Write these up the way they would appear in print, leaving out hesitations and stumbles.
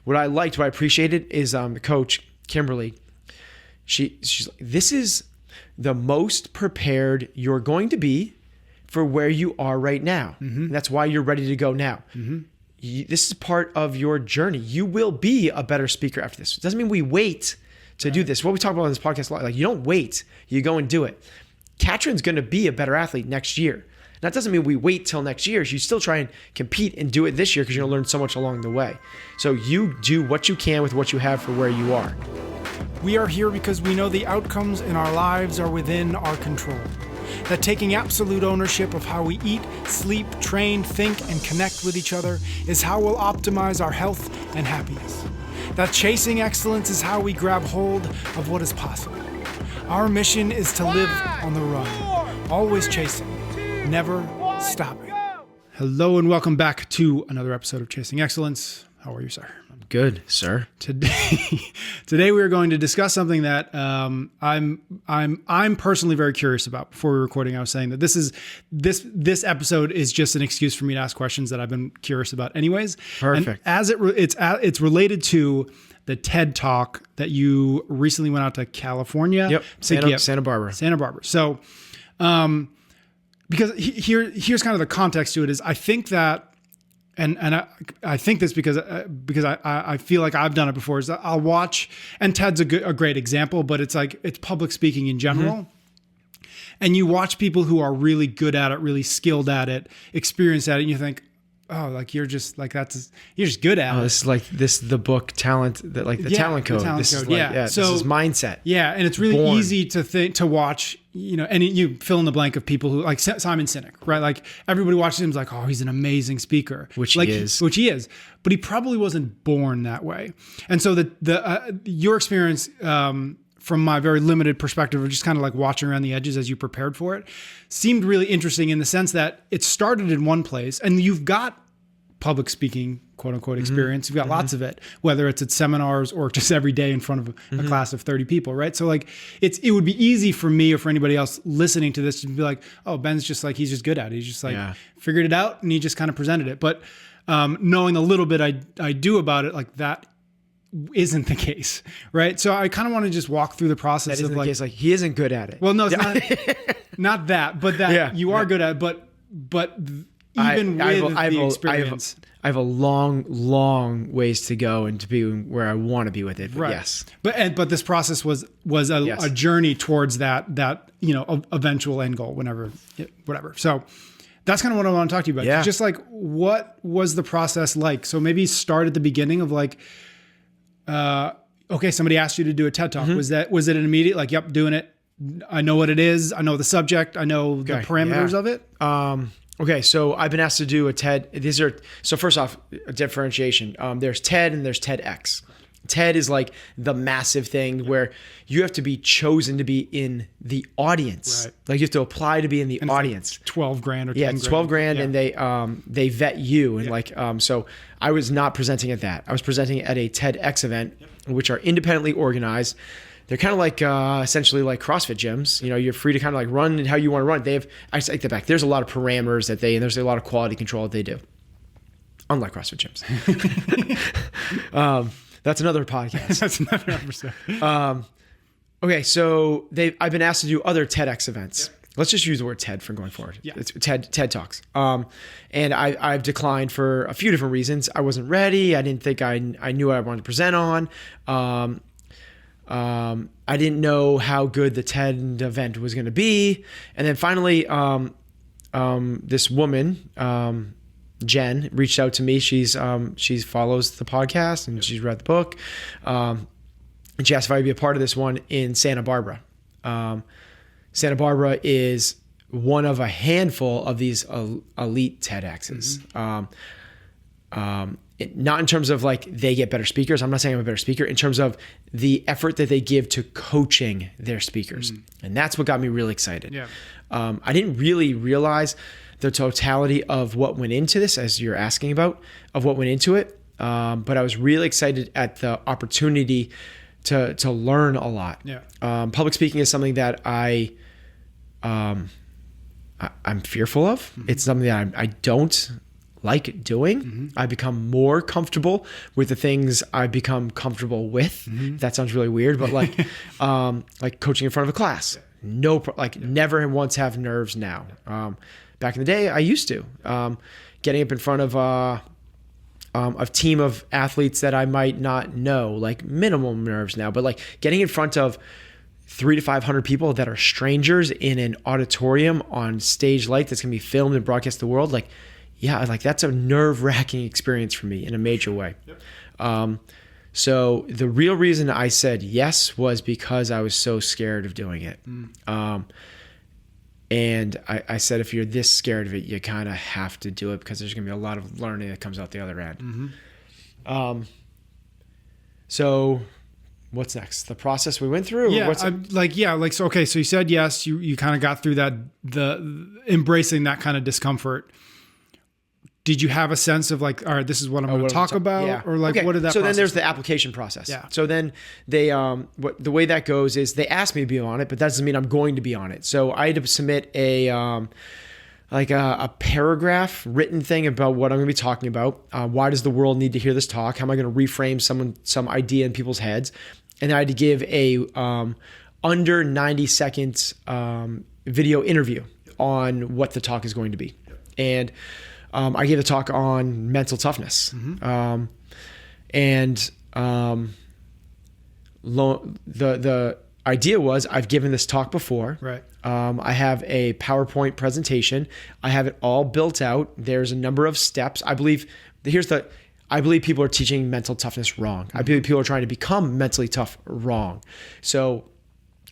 what I appreciated is the coach, Kimberly, she's like, this is the most prepared you're going to be for where you are right now. And that's why you're ready to go now. This is part of your journey. You will be a better speaker after this. It doesn't mean we wait to do this. What we talk about on this podcast a lot, like you don't wait, you go and do it. Katrin's going to be a better athlete next year. That doesn't mean we wait till next year. You still try and compete and do it this year because you're going to learn so much along the way. So you do what you can with what you have for where you are. We are here because we know the outcomes in our lives are within our control. That taking absolute ownership of how we eat, sleep, train, think, and connect with each other is how we'll optimize our health and happiness. That chasing excellence is how we grab hold of what is possible. Our mission is to live on the run, always chasing, never stopping. Hello and welcome back to another episode of Chasing Excellence. How are you, sir? I'm good, sir. Today we are going to discuss something that I'm personally very curious about. Before we were recording, I was saying that this episode is just an excuse for me to ask questions that I've been curious about, anyways. Perfect. And it's related to the TED Talk that you recently went out to California. Yep. Santa Barbara. Santa Barbara. So, because here's kind of the context to it is I think that, and I think this because I feel like I've done it before, is that I'll watch, and TED's a great example, but it's like, it's public speaking in general. And you watch people who are really good at it, really skilled at it, experienced at it, and you think, oh, like you're just good at it. This is like the book talent, talent code. This is mindset. Yeah, and it's really easy to watch, and you fill in the blank of people who like Simon Sinek, right? Like everybody watches him, is like, oh, he's an amazing speaker, which he is, but he probably wasn't born that way. And so your experience, from my very limited perspective of just kind of like watching around the edges as you prepared for it, seemed really interesting in the sense that it started in one place and you've got public speaking, quote unquote, experience. You've got lots of it, whether it's at seminars or just every day in front of a class of 30 people, right? So like it would be easy for me or for anybody else listening to this to be like, oh, Ben's just like, he's just good at it. He's just like figured it out and he just kind of presented it. But knowing a little bit I do about it, like that isn't the case, right? So I kind of want to just walk through the process of like, like he isn't good at it. Well, no, it's not that, but that you are good at it, but even with the experience. I have a long ways to go and to be where I want to be with it. But yes. But this process was a journey towards that eventual end goal, whatever. So that's kind of what I want to talk to you about. Yeah. Just like, what was the process like? So maybe start at the beginning of like, okay, somebody asked you to do a TED Talk. Was it an immediate, like, yep, doing it. I know what it is. I know the subject. I know the parameters of it. Okay. So I've been asked to do a TED. So first off, a differentiation. There's TED and there's TEDx. TED is like the massive thing where you have to be chosen to be in the audience. Right. Like you have to apply to be in the audience. $12,000 or $10,000. Yeah, it's $12,000 and they vet you. And so I was not presenting at that. I was presenting at a TEDx event, which are independently organized. They're kind of like essentially like CrossFit gyms. You're free to kind of like run how you want to run. I take that back. There's a lot of parameters and there's a lot of quality control that they do. Unlike CrossFit gyms. That's another podcast. That's another episode. Okay, so I've been asked to do other TEDx events. Yep. Let's just use the word TED from going forward. Yeah. It's TED Talks. And I've declined for a few different reasons. I wasn't ready. I didn't think I knew what I wanted to present on. I didn't know how good the TED event was going to be. And then finally, this woman, Jen, reached out to me. She follows the podcast and she's read the book. And she asked if I'd be a part of this one in Santa Barbara. Santa Barbara is one of a handful of these elite TEDx's. Not in terms of like they get better speakers. I'm not saying I'm a better speaker. In terms of the effort that they give to coaching their speakers. And that's what got me really excited. Yeah. I didn't really realize the totality of what went into this, as you're asking about, of what went into it. But I was really excited at the opportunity to learn a lot. Yeah. Public speaking is something that I'm fearful of. It's something that I don't like doing. I become more comfortable with the things I become comfortable with. That sounds really weird, but like coaching in front of a class, never once have nerves now. Back in the day, I used to. Getting up in front of a team of athletes that I might not know, like minimum nerves now, but like getting in front of 300 to 500 people that are strangers in an auditorium on stage light that's gonna be filmed and broadcast to the world, like that's a nerve-wracking experience for me in a major way. So the real reason I said yes was because I was so scared of doing it. And I said, if you're this scared of it, you kind of have to do it because there's going to be a lot of learning that comes out the other end. So what's next? The process we went through? So you said yes, you kind of got through that, the embracing that kind of discomfort. Did you have a sense of like, all right, this is what I'm going to talk about? Yeah. Or like, what did that So process then there's the application process. Yeah. So then they, the way that goes is they asked me to be on it, but that doesn't mean I'm going to be on it. So I had to submit a paragraph written thing about what I'm going to be talking about. Why does the world need to hear this talk? How am I going to reframe some idea in people's heads? And I had to give a under 90 seconds video interview on what the talk is going to be. And I gave a talk on mental toughness. The idea was I've given this talk before. Right. I have a PowerPoint presentation. I have it all built out. There's a number of steps. I believe people are teaching mental toughness wrong. I believe people are trying to become mentally tough wrong. So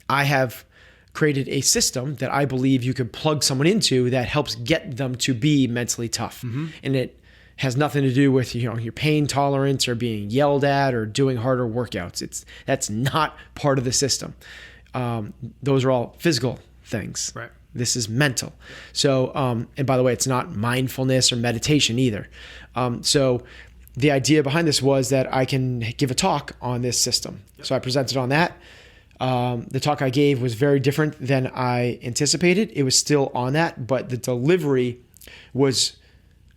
I have created a system that I believe you could plug someone into that helps get them to be mentally tough. And it has nothing to do with, your pain tolerance or being yelled at or doing harder workouts. That's not part of the system. Those are all physical things. Right. This is mental. So, and by the way, it's not mindfulness or meditation either. So the idea behind this was that I can give a talk on this system. So I presented on that. The talk I gave was very different than I anticipated. It was still on that, but the delivery was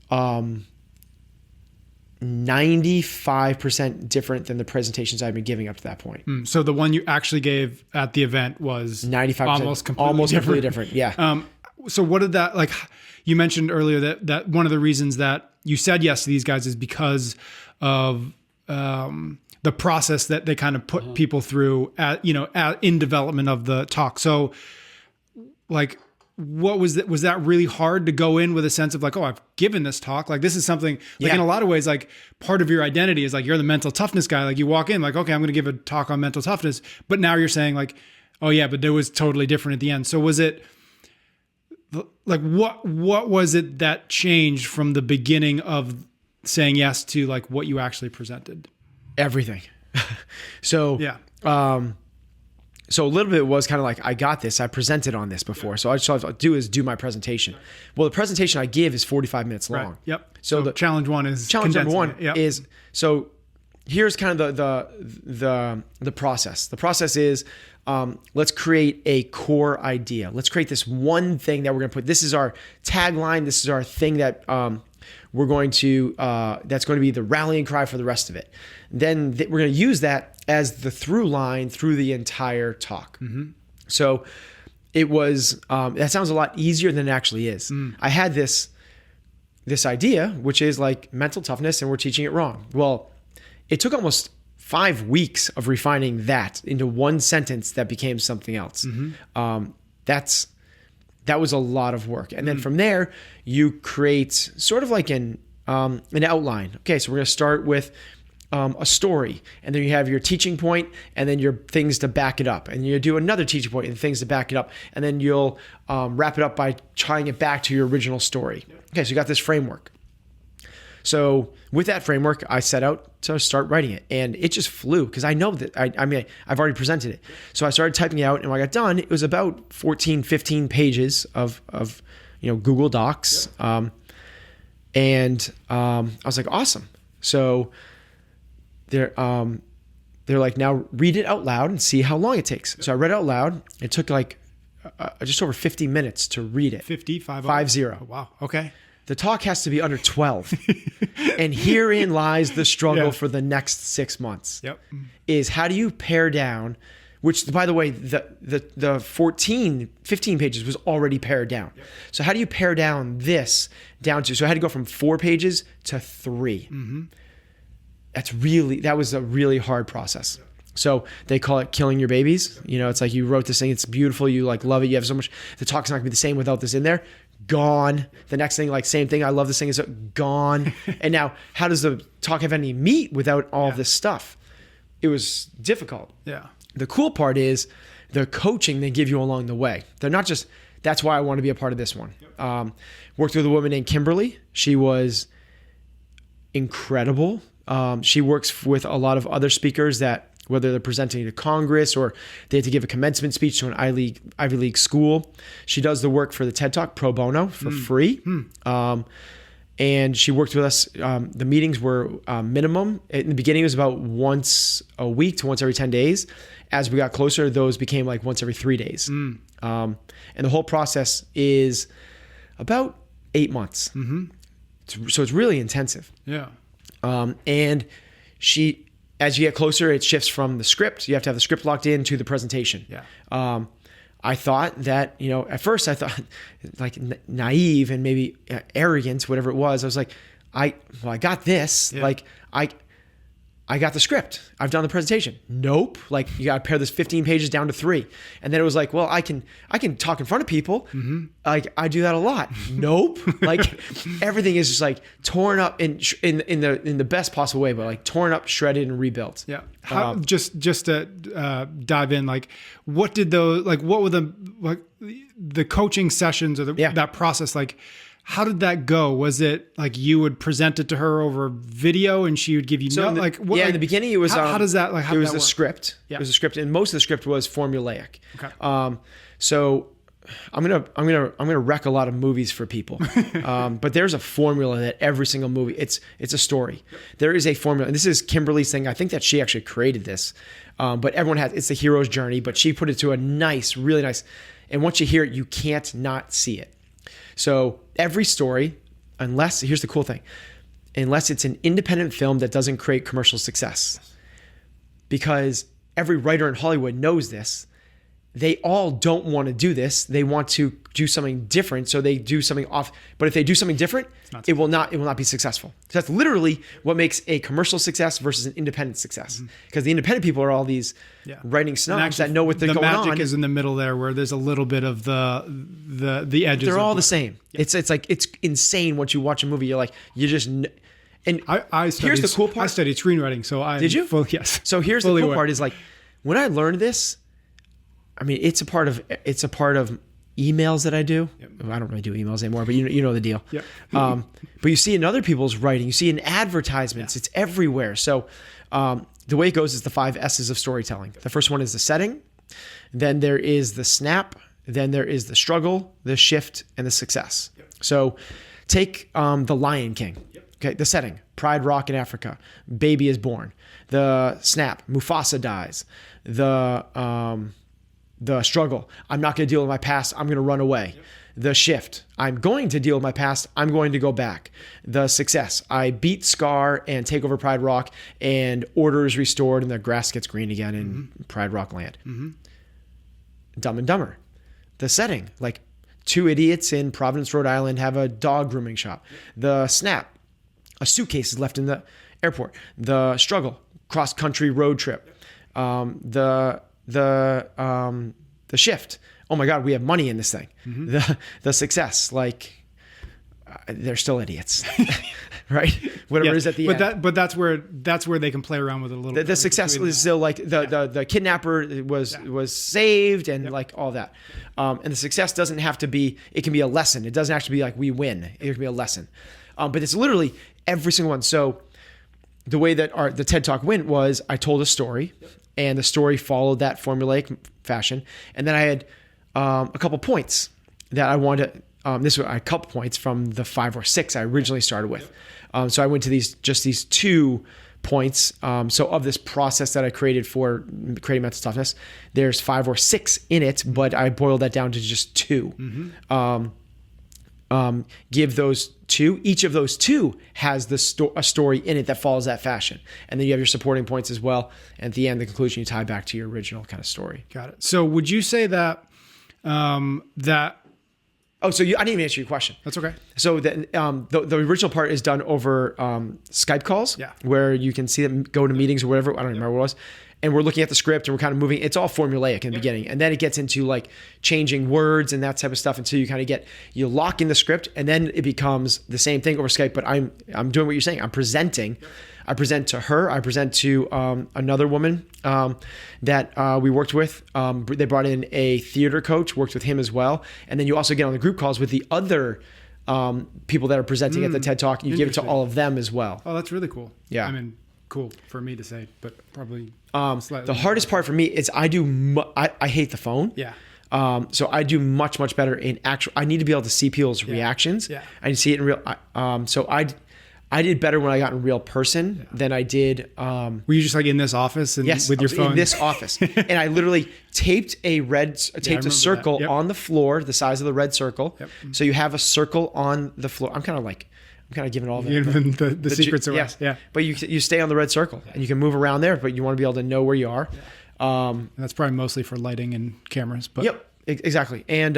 95% different than the presentations I've been giving up to that point. So the one you actually gave at the event was 95% almost completely different. Yeah. So what did that, like you mentioned earlier that one of the reasons that you said yes to these guys is because of the process that they kind of put people through in development of the talk. So like, what was that? Was that really hard to go in with a sense of like, oh, I've given this talk. Like this is something like in a lot of ways, like part of your identity is like, you're the mental toughness guy. Like you walk in like, okay, I'm going to give a talk on mental toughness. But now you're saying like, oh yeah, but it was totally different at the end. So was it like, what was it that changed from the beginning of saying yes to like what you actually presented? Everything. So, yeah. So a little bit was kind of like, I got this. I presented on this before. So all I have to do is do my presentation. Well, the presentation I give is 45 minutes long. Right. Yep. So the challenge number one is, so here's kind of the process. The process is, let's create a core idea. Let's create this one thing that we're going to put. This is our tagline. This is our thing that, we're going to, that's going to be the rallying cry for the rest of it. Then we're going to use that as the through line through the entire talk. So it was, that sounds a lot easier than it actually is. I had this idea, which is like mental toughness, and we're teaching it wrong. Well, it took almost 5 weeks of refining that into one sentence that became something else. That was a lot of work. And then from there, you create sort of like an outline. Okay, so we're going to start with a story, and then you have your teaching point, and then your things to back it up. And you do another teaching point and things to back it up. And then you'll wrap it up by tying it back to your original story. Okay, so you got this framework. So with that framework, I set out to start writing it, and it just flew because I know that I've already presented it. So I started typing it out, and when I got done, it was about 14, 15 pages of Google Docs. I was like, awesome. So they're like, now read it out loud and see how long it takes. So I read it out loud. It took like just over 50 minutes to read it. 50? 50. Oh, wow. Okay. The talk has to be under 12. And herein lies the struggle for the next 6 months. Yep. Is how do you pare down, which, by the way, the 15 pages was already pared down. Yep. So how do you pare down this down to, so I had to go from 4 pages to 3. Mm-hmm. That was a really hard process. Yep. So they call it killing your babies. You know, it's like you wrote this thing, it's beautiful, you like love it, you have so much, the talk's not gonna be the same without this in there. Gone. The next thing, like same thing, I love this thing, is gone. And now how does the talk have any meat without all this stuff? It was difficult. Yeah. The cool part is the coaching they give you along the way. They're not just, that's why I want to be a part of this one. Yep. Worked with a woman named Kimberly. She was incredible. She works with a lot of other speakers that, whether they're presenting to Congress or they have to give a commencement speech to an Ivy League school. She does the work for the TED Talk pro bono for free. And she worked with us. The meetings were minimum. In the beginning, it was about once a week to once every 10 days. As we got closer, those became like once every 3 days. And the whole process is about 8 months. Mm-hmm. So it's really intensive. Yeah. And as you get closer, it shifts from the script. You have to have the script locked in to the presentation. Yeah. I thought that, at first I thought like naive and maybe arrogant, whatever it was. I was like, I got this. Yeah. Like I got the script. I've done the presentation. Nope. Like you got to pare this 15 pages down to 3. And then it was like, well, I can talk in front of people. Mm-hmm. Like I do that a lot. Nope. Like everything is just like torn up in the best possible way, but like torn up, shredded, and rebuilt. Yeah. Just to dive in, like what were the coaching sessions or that process like? How did that go? Was it like you would present it to her over video and she would give you in the beginning it was how does that like how it was a script. Yeah. It was a script, and most of the script was formulaic. Okay. So I'm gonna wreck a lot of movies for people. But there's a formula that every single movie, it's a story. Yep. There is a formula, and this is Kimberly's thing. I think that she actually created this. But everyone it's the hero's journey, but she put it to a really nice, and once you hear it, you can't not see it. So every story, here's the cool thing, unless it's an independent film that doesn't create commercial success, because every writer in Hollywood knows this, they all don't want to do this. They want to do something different. So they do something off, but if they do something different, it will not be successful. So that's literally what makes a commercial success versus an independent success. Because the independent people are all these writing snobs that know what they're going on. The magic is in the middle there, where there's a little bit of the edges. They're all the same. Yeah. It's like, it's insane. Once you watch a movie, you're like, you just, and here's the cool part. I studied screenwriting. So did you? Yes. So here's the cool part is like, when I learned this, I mean, it's a part of emails that I do. Yep. I don't really do emails anymore, but you know the deal. Yep. But you see in other people's writing, you see in advertisements, it's everywhere. So the way it goes is the 5 S's of storytelling. The first one is the setting. Then there is the snap. Then there is the struggle, the shift, and the success. Yep. So take The Lion King. Yep. Okay, the setting, Pride Rock in Africa. Baby is born. The snap, Mufasa dies. The struggle, I'm not going to deal with my past, I'm going to run away. Yep. The shift, I'm going to deal with my past, I'm going to go back. The success, I beat Scar and take over Pride Rock, and order is restored and the grass gets green again in Pride Rock land. Mm-hmm. Dumb and Dumber, the setting, like 2 idiots in Providence, Rhode Island have a dog grooming shop. Yep. The snap, a suitcase is left in the airport. The struggle, cross-country road trip. Yep. The shift, oh my God, we have money in this thing. Mm-hmm. The success, like they're still idiots, right? Whatever is at the end. But that's where they can play around with it a little bit. The success is still like the kidnapper was saved and like all that. And the success doesn't have to be, it can be a lesson. It doesn't have to be like we win. It can be a lesson. But it's literally every single one. So the way that the TED Talk went was I told a story. And the story followed that formulaic fashion. And then I had a couple points that I wanted to, this was a couple points from the 5 or 6 I originally started with. So I went to these 2 points. So of this process that I created for creating mental toughness, there's 5 or 6 in it, but I boiled that down to just 2. Mm-hmm. give those two. Each of those two has a story in it that follows that fashion. And then you have your supporting points as well. And at the end, the conclusion, you tie back to your original kind of story. Got it. So would you say that Oh, so I didn't even answer your question. That's okay. So the original part is done over Skype calls, where you can see them go to meetings or whatever. I don't remember what it was. And we're looking at the script and we're kind of moving. It's all formulaic in the beginning. And then it gets into like changing words and that type of stuff until you kind of you lock in the script, and then it becomes the same thing over Skype. But I'm doing what you're saying. I'm presenting. I present to her. I present to another woman that we worked with. They brought in a theater coach, worked with him as well. And then you also get on the group calls with the other people that are presenting at the TED Talk. You give it to all of them as well. Oh, that's really cool. Yeah. I mean, cool for me to say, but probably the hardest part for me is I hate the phone. Yeah. So I do much, much better in actual. I need to be able to see people's reactions. Yeah. I need to see it in real. So I did better when I got in real person than I did. Were you just like in this office and yes, with your phone? In this office, and I literally taped a circle on the floor, the size of the red circle. Yep. So you have a circle on the floor. I'm kind of giving all the secrets away. Yeah. But you stay on the red circle and you can move around there, but you want to be able to know where you are. Yeah. And that's probably mostly for lighting and cameras. But yep. Exactly. And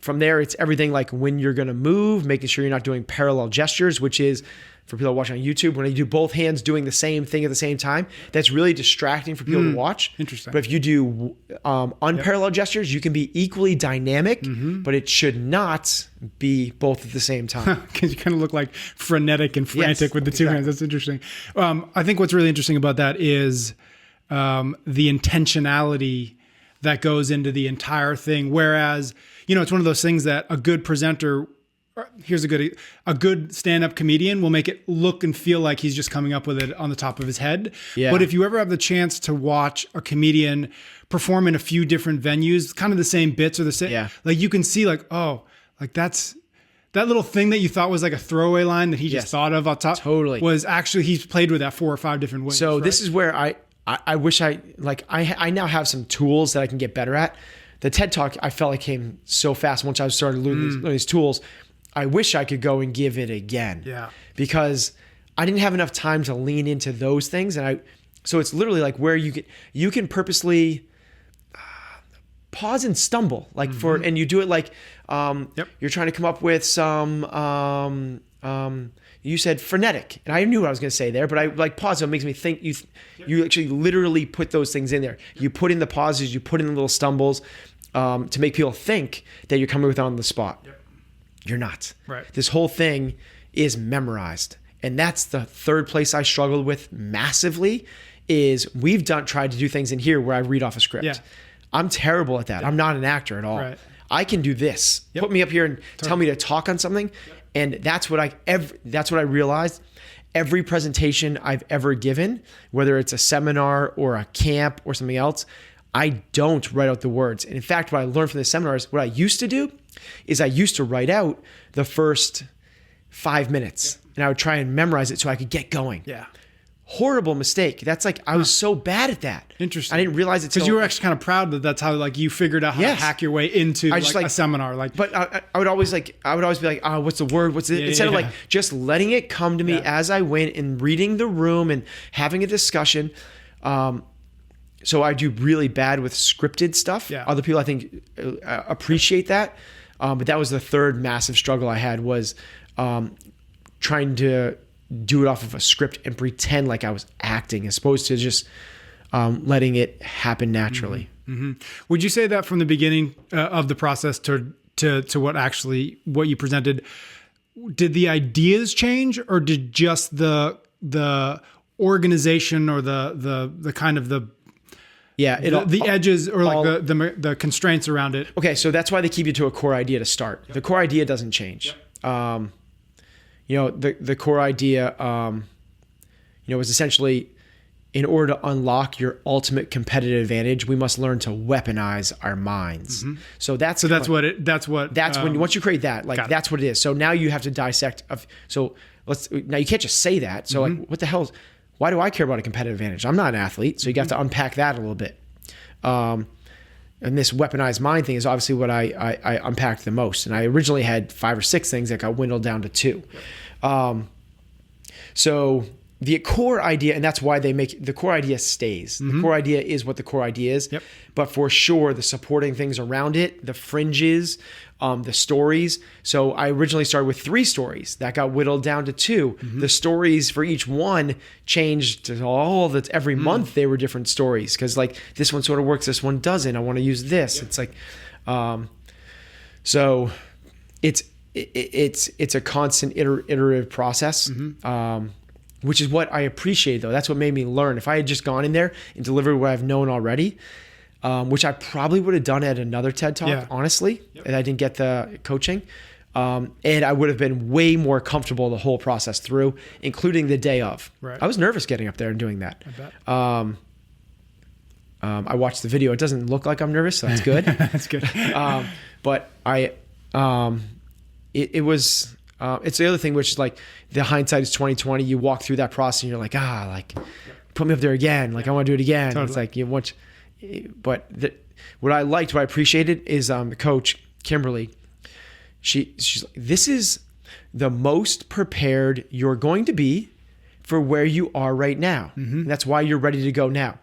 from there, it's everything like when you're going to move, making sure you're not doing parallel gestures, which is for people watching on YouTube, when you do both hands doing the same thing at the same time, that's really distracting for people to watch. Interesting. But if you do unparalleled gestures, you can be equally dynamic, but it should not be both at the same time. Because you kind of look like frenetic and frantic with the two hands. That's interesting. I think what's really interesting about that is the intentionality that goes into the entire thing. Whereas, it's one of those things that a good presenter, here's a good stand-up comedian will make it look and feel like he's just coming up with it on the top of his head. Yeah. But if you ever have the chance to watch a comedian perform in a few different venues, kind of the same bits or the same, like you can see like, oh, like that little thing that you thought was like a throwaway line that he just thought of on top was actually, he's played with that 4 or 5 different ways. So this is where I wish I now have some tools that I can get better at. The TED Talk, I felt like came so fast once I started learning these tools. I wish I could go and give it again. Yeah. Because I didn't have enough time to lean into those things. So it's literally like where you can purposely pause and stumble and you do it like, you're trying to come up with some, you said frenetic, and I knew what I was going to say there, but I like pause. So it makes me think you actually literally put those things in there. You put in the pauses, you put in the little stumbles, to make people think that you're coming with it on the spot. Yep. You're not. Right. This whole thing is memorized. And that's the third place I struggled with massively is we've tried to do things in here where I read off a script. Yeah. I'm terrible at that. I'm not an actor at all. Right. I can do this. Put me up here and tell me to talk on something. And that's what I realized. Every presentation I've ever given, whether it's a seminar or a camp or something else, I don't write out the words. And in fact, what I learned from the seminars, what I used to do is I used to write out the first 5 minutes and I would try and memorize it so I could get going. Yeah. Horrible mistake. That's like, I was so bad at that. Interesting. I didn't realize it. Because you were actually kind of proud that that's how like you figured out how to hack your way into a seminar. But I would always be like, oh, what's the word? What's it? Instead of like just letting it come to me as I went and reading the room and having a discussion. So I do really bad with scripted stuff. Yeah. Other people I think appreciate that. But that was the third massive struggle I had was trying to do it off of a script and pretend like I was acting as opposed to just letting it happen naturally. Mm-hmm. Would you say that from the beginning of the process to what you presented, did the ideas change or did just the organization or the kind of the edges or like the constraints around it? Okay, so that's why they keep you to a core idea to start. Yep. The core idea doesn't change. Yep. The core idea, was essentially, in order to unlock your ultimate competitive advantage, we must learn to weaponize our minds. Mm-hmm. So that's when once you create that, like that's what it is. So now you have to dissect. Now you can't just say that. So like, what the hell? Why do I care about a competitive advantage? I'm not an athlete, so you have to unpack that a little bit. and this weaponized mind thing is obviously what I unpacked the most. And I originally had 5 or 6 things that got dwindled down to 2. So the core idea, and that's why the core idea stays. The core idea is what the core idea is. Yep. But for sure, the supporting things around it, the fringes, the stories. So I originally started with 3 stories that got whittled down to 2. The stories for each one changed to all that every month they were different stories. Cause like this one sort of works, this one doesn't. I want to use this. Yep. It's like, so it's a constant iterative process. Which is what I appreciate though. That's what made me learn. If I had just gone in there and delivered what I've known already, which I probably would have done at another TED Talk, honestly, and I didn't get the coaching. And I would have been way more comfortable the whole process through, including the day of. Right. I was nervous getting up there and doing that. I bet. I watched the video. It doesn't look like I'm nervous, so that's good. That's good. But it was, it's the other thing, which is like the hindsight is 2020. You walk through that process and you're like, put me up there again. Like I want to do it again. Totally. It's like you want, but what I liked, what I appreciated is the coach, Kimberly. She's like, this is the most prepared you're going to be for where you are right now. And that's why you're ready to go now.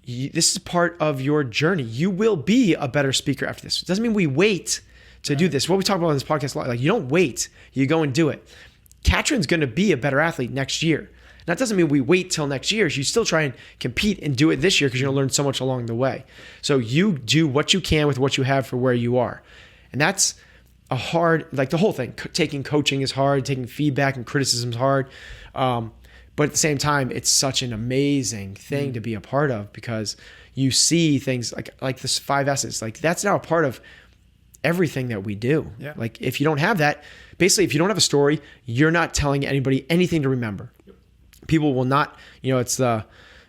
This is part of your journey. You will be a better speaker after this. It doesn't mean we wait to do this. What we talk about on this podcast a lot, like you don't wait, you go and do it. Katrin's going to be a better athlete next year. That doesn't mean we wait till next year. You still try and compete and do it this year because you're going to learn so much along the way. So you do what you can with what you have for where you are. And that's a hard, like the whole thing, taking coaching is hard, taking feedback and criticism is hard. But at the same time, it's such an amazing thing to be a part of because you see things like this 5 S's, like that's now a part of everything that we do. Yeah. Like if you don't have that, basically if you don't have a story, you're not telling anybody anything to remember. People will not, it's the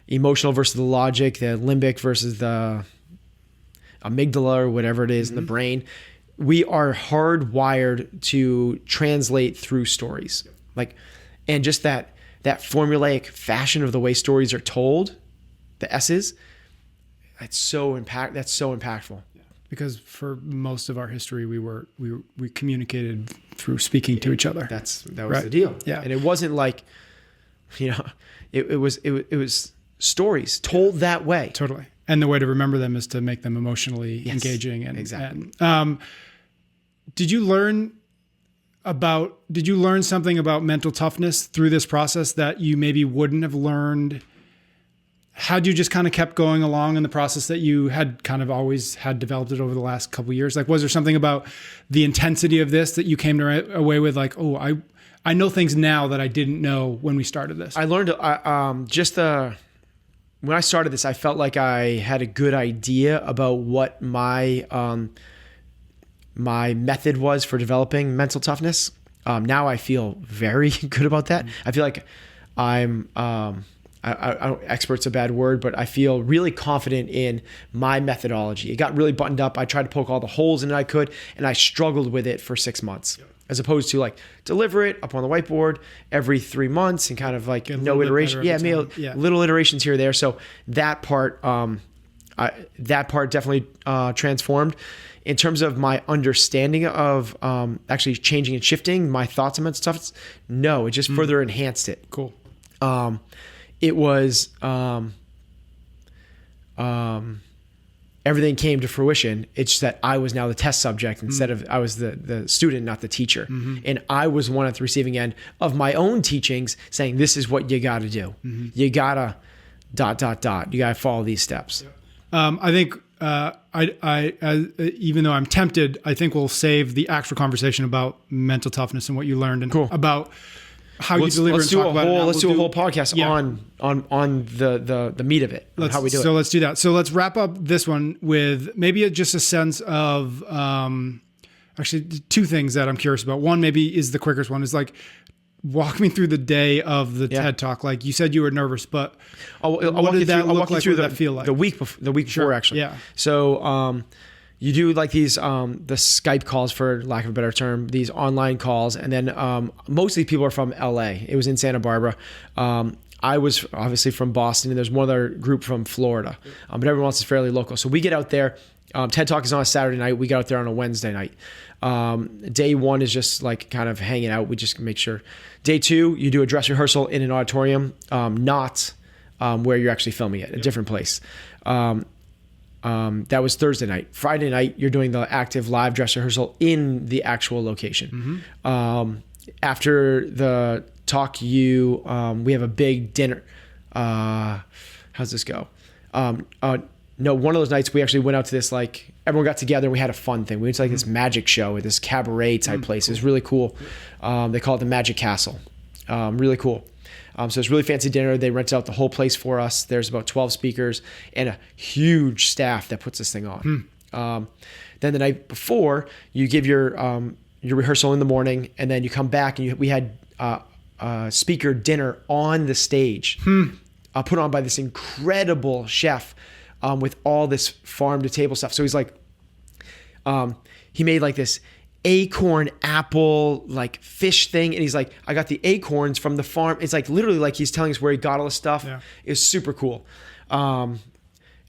emotional versus the logic, the limbic versus the amygdala or whatever it is in the brain. We are hardwired to translate through stories. And just that formulaic fashion of the way stories are told, the S's, that's so impactful. Because for most of our history, we communicated through speaking to each other. That was the deal. Yeah. And it wasn't like, it was stories told that way. Totally. And the way to remember them is to make them emotionally engaging. Exactly. Did you learn something about mental toughness through this process that you maybe wouldn't have learned had you just kind of kept going along in the process that you had kind of always had developed it over the last couple of years? Like, was there something about the intensity of this that you came away with like, oh, I know things now that I didn't know when we started this? I learned when I started this, I felt like I had a good idea about what my method was for developing mental toughness. Now I feel very good about that. I feel like I'm, I don't, expert's a bad word, but I feel really confident in my methodology. It got really buttoned up. I tried to poke all the holes in it I could, and I struggled with it for 6 months. Yep. As opposed to like deliver it up on the whiteboard every 3 months and kind of like no iteration. Little iterations here or there. So that part definitely transformed. In terms of my understanding of actually changing and shifting my thoughts on mental stuff, no, it just further enhanced it. Cool. It was everything came to fruition. It's just that I was now the test subject instead of I was the student, not the teacher. And I was one at the receiving end of my own teachings saying, this is what you got to do. You got to ... You got to follow these steps. I think I even though I'm tempted, I think we'll save the actual conversation about mental toughness and what you learned and about how you deliver and talk about it. Let's do a whole podcast on the meat of it, how we do it. So let's do that. So let's wrap up this one with maybe just a sense of actually 2 things that I'm curious about. One maybe is the quickest one, is like walk me through the day of the TED Talk. Like you said you were nervous, but I'll walk you through what did that feel like? The week before actually. Yeah. So you do like these the Skype calls, for lack of a better term, these online calls, and then mostly people are from LA. It was in Santa Barbara. I was obviously from Boston, and there's one other group from Florida, but everyone else is fairly local. So we get out there. TED Talk is on a Saturday night. We got out there on a Wednesday night. Day 1 is just like kind of hanging out. We just make sure. Day 2, you do a dress rehearsal in an auditorium, not where you're actually filming it, a different place. That was Thursday night. Friday night, you're doing the active live dress rehearsal in the actual location. After the talk, we have a big dinner. How's this go? No, one of those nights we actually went out to this, like, everyone got together and we had a fun thing. We went to like this magic show at this cabaret type place. It was really cool. They call it the Magic Castle. Really cool. So it's really fancy dinner. They rented out the whole place for us. There's about 12 speakers and a huge staff that puts this thing on. Then the night before, you give your rehearsal in the morning, and then you come back and we had speaker dinner on the stage, put on by this incredible chef with all this farm to table stuff. So he's like, he made like this acorn apple like fish thing, and he's like, I got the acorns from the farm. It's like literally like he's telling us where he got all this stuff. Yeah. It was super cool. And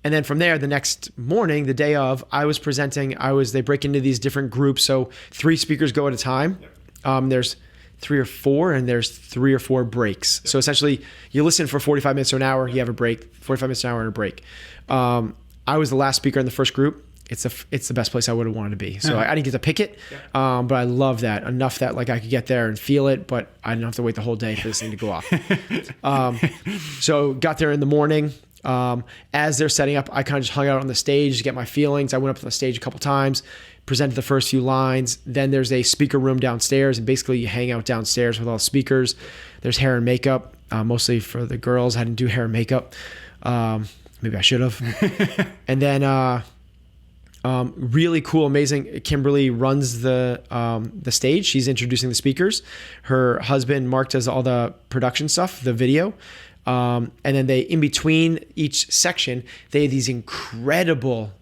then from there, the next morning, the day of, I was presenting. They break into these different groups, so 3 speakers go at a time. There's 3 or 4, and there's 3 or 4 breaks. So essentially, you listen for 45 minutes to an hour, you have a break, 45 minutes to an hour and a break. I was the last speaker in the first group. It's the best place I would have wanted to be. So I didn't get to pick it, but I love that enough that like I could get there and feel it, but I didn't have to wait the whole day for this thing to go off. So got there in the morning. As they're setting up, I kind of just hung out on the stage to get my feelings. I went up to the stage a couple times, presented the first few lines. Then there's a speaker room downstairs, and basically you hang out downstairs with all the speakers. There's hair and makeup, mostly for the girls. I didn't do hair and makeup. Maybe I should have. And then really cool, amazing. Kimberly runs the stage. She's introducing the speakers. Her husband, Mark, does all the production stuff, the video. And then they, in between each section, they have these incredible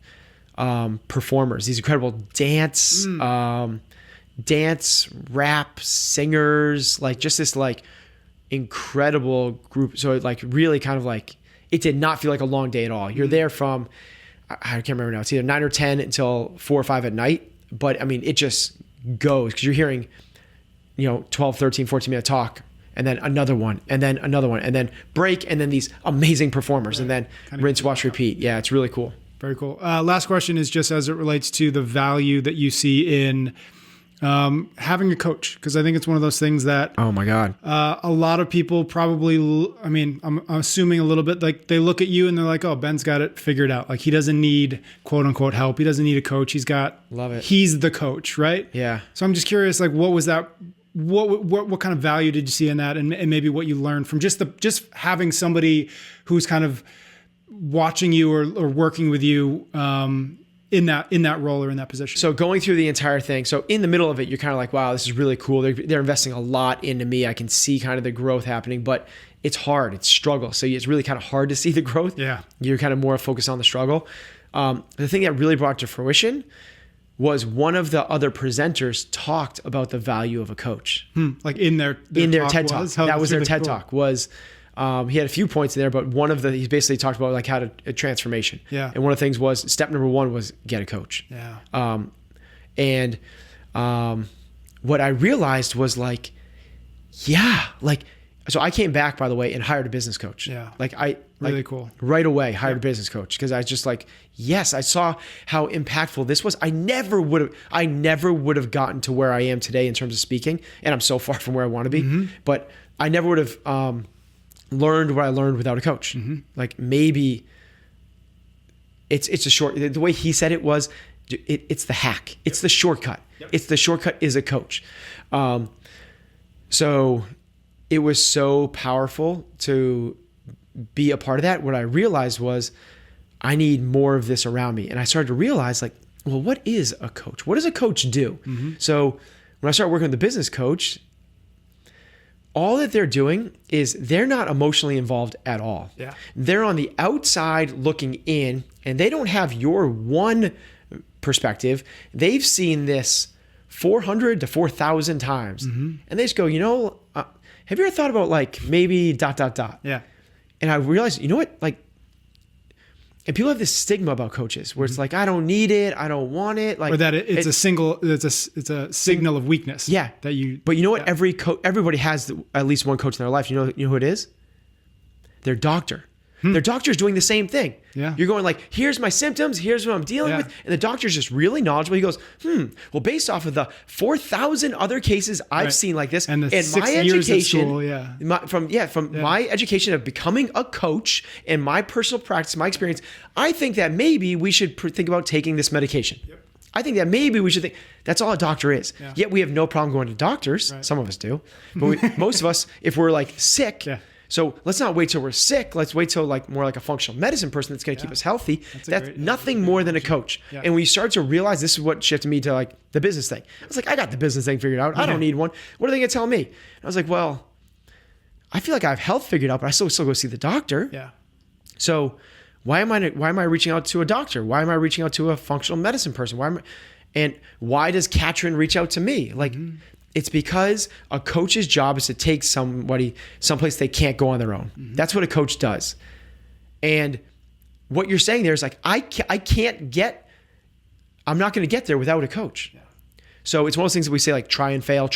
performers, these incredible dance, rap singers, like just this like incredible group. So it like really kind of like, it did not feel like a long day at all. You're there from, I can't remember now, it's either 9 or 10 until 4 or 5 at night. But I mean, it just goes because you're hearing, 12, 13, 14-minute talk, and then another one, and then another one, and then break, and then these amazing performers, and then kind of rinse, wash, repeat. Yeah, it's really cool. Very cool. Last question is just as it relates to the value that you see in having a coach, because I think it's one of those things that oh my god, a lot of people probably, I mean, I'm assuming a little bit, like they look at you and they're like, oh, Ben's got it figured out, like he doesn't need quote unquote help, he doesn't need a coach, love it, he's the coach, right? Yeah. So I'm just curious, like what was that, what kind of value did you see in that, and maybe what you learned from just having somebody who's kind of watching you or working with you in that role or in that position? So going through the entire thing. So in the middle of it, you're kind of like, wow, this is really cool. They're investing a lot into me. I can see kind of the growth happening, but it's hard. It's struggle. So it's really kind of hard to see the growth. Yeah. You're kind of more focused on the struggle. The thing that really brought to fruition was one of the other presenters talked about the value of a coach. Like in their TED Talk. That was their TED Talk was, he had a few points in there, but he basically talked about like how a transformation. Yeah. And one of the things was step number 1 was get a coach. Yeah. And what I realized was like, so I came back, by the way, and hired a business coach. Yeah. Really cool. Right away, hired a business coach because I was just like, yes, I saw how impactful this was. I never would have gotten to where I am today in terms of speaking, and I'm so far from where I want to be. But I never would have learned what I learned without a coach. Like maybe it's a short. The way he said it was, it's the hack. It's the shortcut. It's the shortcut is a coach. So it was so powerful to be a part of that. What I realized was I need more of this around me. And I started to realize like, well, what is a coach? What does a coach do? So when I started working with the business coach, all that they're doing is they're not emotionally involved at all. Yeah. They're on the outside looking in, and they don't have your one perspective. They've seen this 400 to 4,000 times. And they just go, have you ever thought about like maybe ... Yeah. And I realized, you know what? Like, And people have this stigma about coaches where it's like, I don't need it. I don't want it. Like, or that it's a signal of weakness. Yeah. But you know what? Everybody has at least one coach in their life. You know who it is? Their doctor. Their doctor's doing the same thing. Yeah. You're going like, here's my symptoms, here's what I'm dealing with. And the doctor's just really knowledgeable. He goes, well, based off of the 4,000 other cases I've seen like this, and my education, school, my education of becoming a coach and my personal practice, my experience, I think that maybe we should think about taking this medication. Yep. I think that maybe we should think, that's all a doctor is. Yeah. Yet we have no problem going to doctors. Right. Some of us do. But most of us, if we're like sick, so let's not wait till we're sick. Let's wait till like more like a functional medicine person that's going to keep us healthy. That's nothing more than a coach. Yeah. And we start to realize, this is what shifted me to like the business thing. I was like, I got the business thing figured out. I don't need one. What are they going to tell me? And I was like, well, I feel like I have health figured out, but I still go see the doctor. Yeah. So why am I reaching out to a doctor? Why am I reaching out to a functional medicine person? Why does Katrin reach out to me? Like, it's because a coach's job is to take somebody someplace they can't go on their own. That's what a coach does. And what you're saying there is like, I'm not going to get there without a coach. Yeah. So it's one of those things that we say like, try and fail.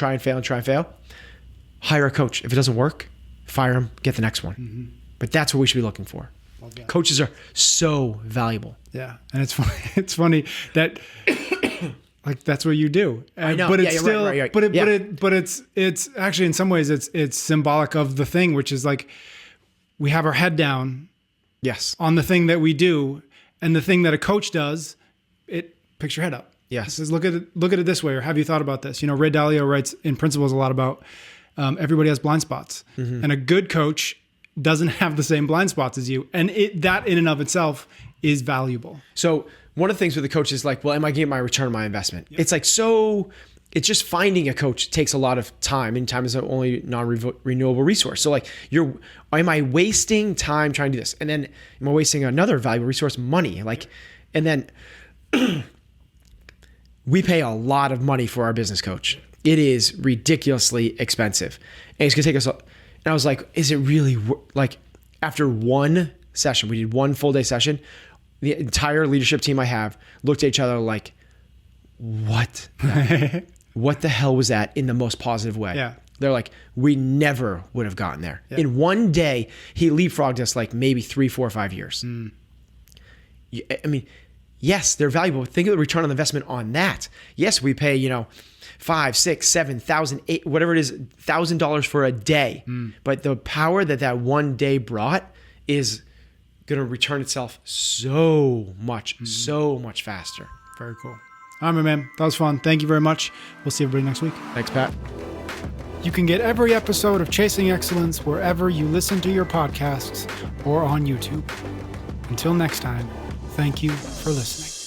Hire a coach. If it doesn't work, fire him, get the next one. But that's what we should be looking for. Okay. Coaches are so valuable. Yeah. And it's funny that like that's what you do. I know. But it's still, right. But it's actually in some ways it's symbolic of the thing, which is like we have our head down. Yes. On the thing that we do, and the thing that a coach does, it picks your head up. Yes. It says, look at it this way, or have you thought about this? You know, Ray Dalio writes in Principles a lot about everybody has blind spots, and a good coach doesn't have the same blind spots as you, and that in and of itself is valuable. So one of the things with the coach is like, well, am I getting my return on my investment? Yep. It's like, it's just finding a coach takes a lot of time, and time is the only non-renewable resource. So like, am I wasting time trying to do this? And then am I wasting another valuable resource, money? Like, and then we pay a lot of money for our business coach. It is ridiculously expensive. And it's going to take us, and I was like, is it really, like after one session, we did one full day session, the entire leadership team I have looked at each other like, what the hell was that, in the most positive way? Yeah. They're like, we never would have gotten there. Yeah. In one day, he leapfrogged us like maybe 3, 4, 5 years. I mean, yes, they're valuable. Think of the return on investment on that. Yes, we pay, $5,000, $6,000, $7,000, $8,000, whatever it is, $1,000 for a day. But the power that one day brought is going to return itself so much faster. Very cool. All right, my man. That was fun. Thank you very much. We'll see everybody next week. Thanks, Pat. You can get every episode of Chasing Excellence wherever you listen to your podcasts or on YouTube. Until next time, thank you for listening.